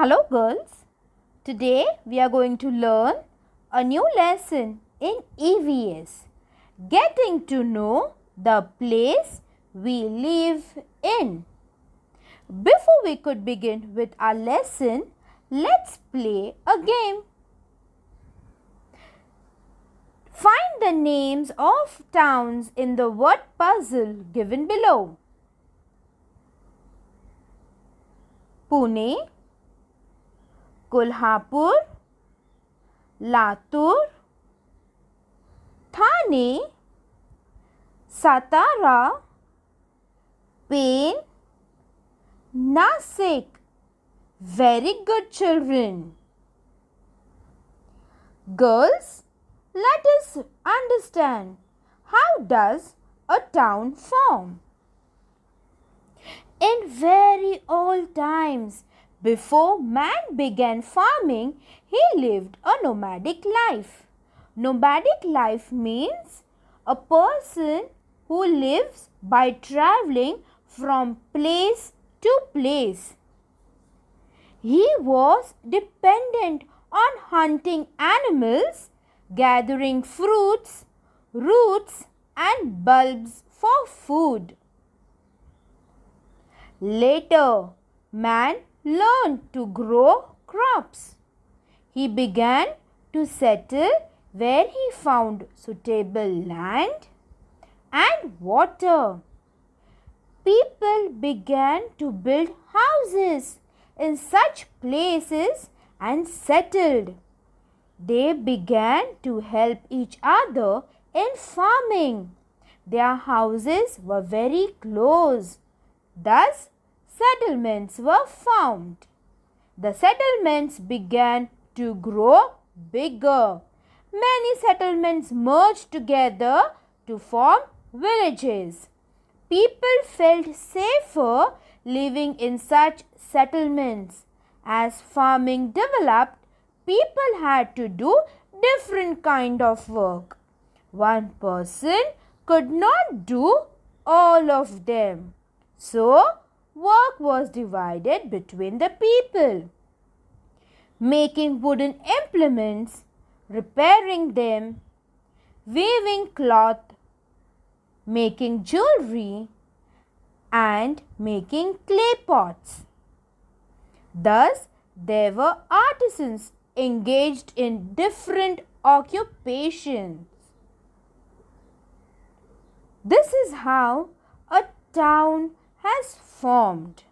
Hello girls, today we are going to learn a new lesson in EVS, getting to know the place we live in. Before we could begin with our lesson, let's play a game. Find the names of towns in the word puzzle given below. Pune, Kolhapur, Latur, Thane, Satara, Pen, Nasik. Very good children. Girls, let us understand, how does a town form? In very old times, before man began farming, he lived a nomadic life. Nomadic life means a person who lives by traveling from place to place. He was dependent on hunting animals, gathering fruits, roots and bulbs for food. Later, man learned to grow crops. He began to settle where he found suitable land and water. People began to build houses in such places and settled. They began to help each other in farming. Their houses were very close. Thus, settlements were formed. The settlements began to grow bigger. Many settlements merged together to form villages. People felt safer living in such settlements. As farming developed, people had to do different kind of work. One person could not do all of them. So, work was divided between the people. Making wooden implements, repairing them, weaving cloth, making jewelry and making clay pots. Thus, there were artisans engaged in different occupations. This is how a town has formed.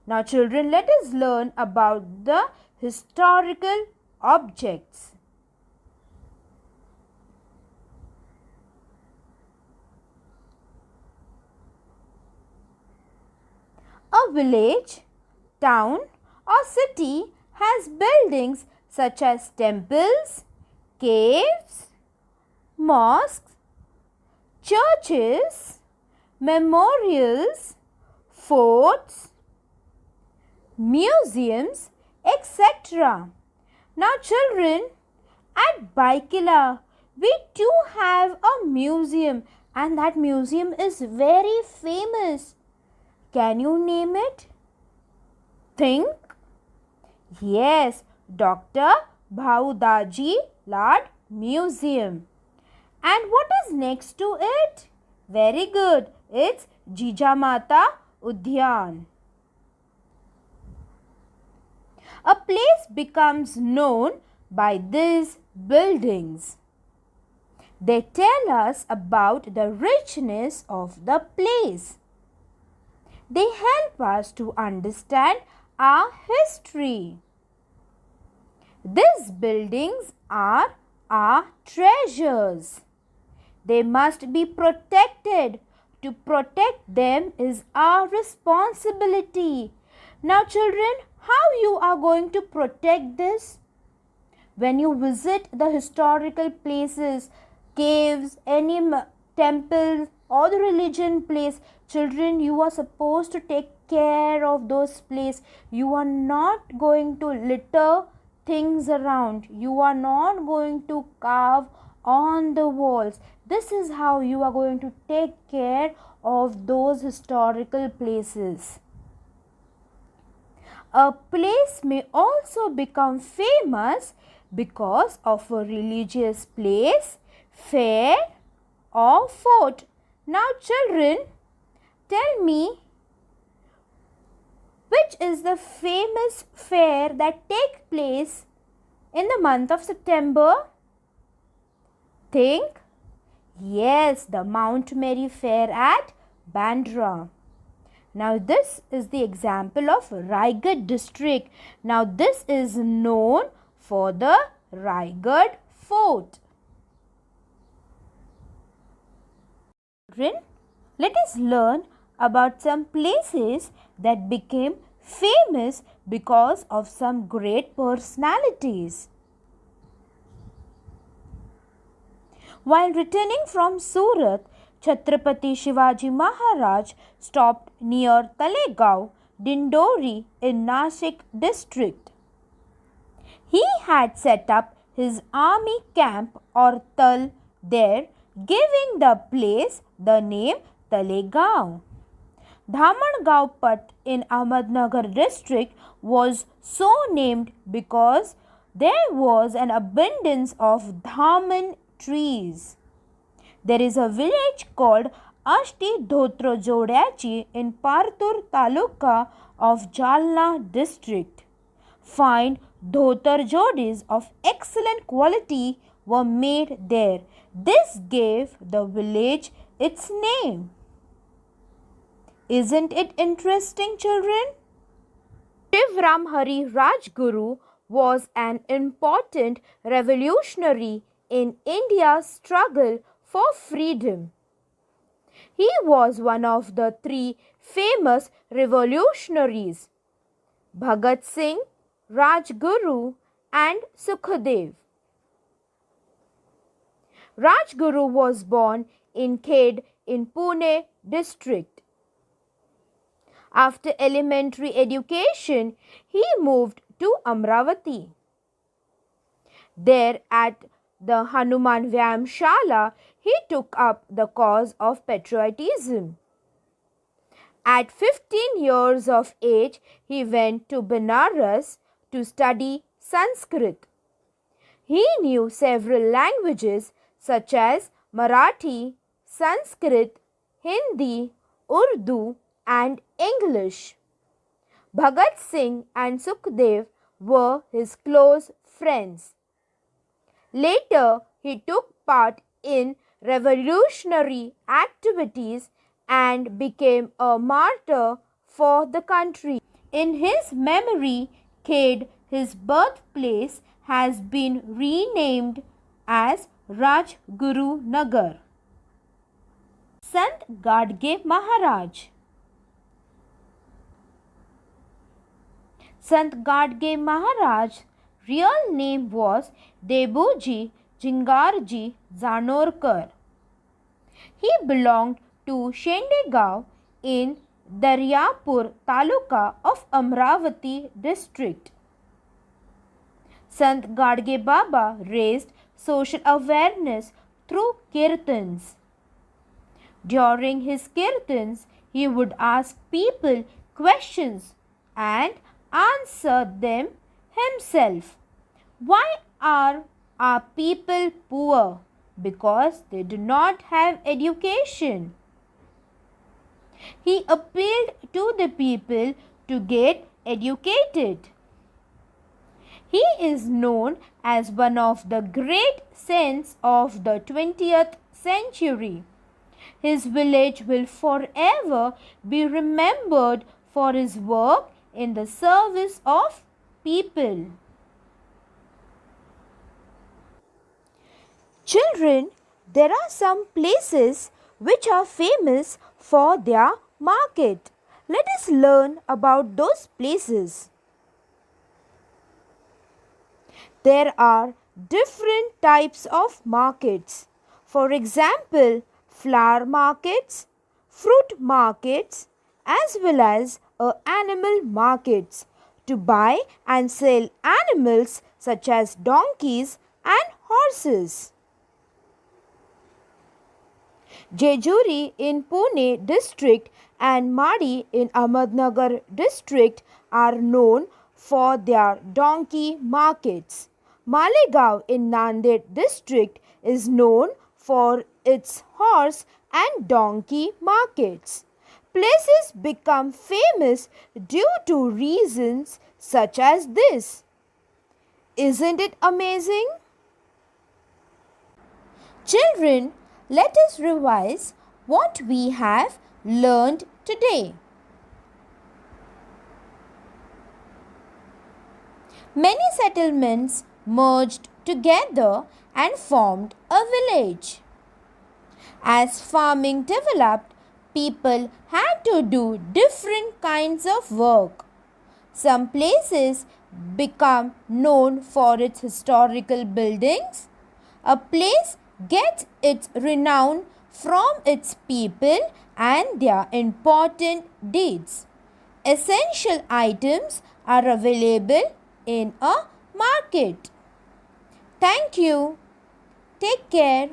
Now children, let us learn about the historical objects. A village, town or city has buildings such as temples, caves, mosques, churches, memorials, forts, museums, etc. Now children, at Baikila, we too have a museum and that museum is very famous. Can you name it? Think. Yes, Dr. Bhaudaji Lad Museum. And what is next to it? Very good. It's Jijamata Udyan. A place becomes known by these buildings. They tell us about the richness of the place. They help us to understand our history. These buildings are our treasures. They must be protected. To protect them is our responsibility. Now children, how you are going to protect this? When you visit the historical places, caves, any temples or the religion place, children, you are supposed to take care of those places. You are not going to litter things around. You are not going to carve on the walls. This is how you are going to take care of those historical places. A place may also become famous because of a religious place, fair, or fort. Now, children, tell me, which is the famous fair that takes place in the month of September? Think. Yes, the Mount Mary Fair at Bandra. Now, this is the example of Raigad district. Now, this is known for the Raigad fort. Children, let us learn about some places that became famous because of some great personalities. While returning from Surat, Chhatrapati Shivaji Maharaj stopped near Talegaon, Dindori in Nashik district. He had set up his army camp or Tal there, giving the place the name Talegaon. Dhamangaon Pat in Ahmednagar district was so named because there was an abundance of dhaman trees. There is a village called Ashti Dhotro Jodyachi in Partur Taluka of Jalna district. Fine dhotar jodis of excellent quality were made there. This gave the village its name. Isn't it interesting, children? Shivram Hari Rajguru was an important revolutionary in India's struggle for freedom. He was one of the three famous revolutionaries, Bhagat Singh, Rajguru and Sukhdev. Rajguru was born in Khed in Pune district. After elementary education, he moved to Amravati. There at the Hanuman Vyam Shala, he took up the cause of patriotism. At 15 years of age, he went to Benares to study Sanskrit. He knew several languages such as Marathi, Sanskrit, Hindi, Urdu, and English. Bhagat Singh and Sukhdev were his close friends. Later, he took part in revolutionary activities and became a martyr for the country. In his memory, Khed, his birthplace, has been renamed as Rajguru Nagar. Sant Gadge Maharaj. Sant Gadge Maharaj's real name was Deboji Jingarji Zanorkar. He belonged to Shendegaon in Daryapur Taluka of Amravati district. Sant Gadge Baba raised social awareness through kirtans. During his kirtans, he would ask people questions and answer them himself. Why are our people poor? Because they do not have education. He appealed to the people to get educated. He is known as one of the great saints of the 20th century. His village will forever be remembered for his work in the service of people. Children, there are some places which are famous for their market. Let us learn about those places. There are different types of markets. For example, flower markets, fruit markets, as well as animal markets to buy and sell animals such as donkeys and horses. Jejuri in Pune district and Madi in Ahmednagar district are known for their donkey markets. Malegaon in Nanded district is known for its horse and donkey markets. Places become famous due to reasons such as this. Isn't it amazing? Children, let us revise what we have learned today. Many settlements merged together and formed a village. As farming developed, people had to do different kinds of work. Some places become known for its historical buildings. A place gets its renown from its people and their important deeds. Essential items are available in a market. Thank you. Take care.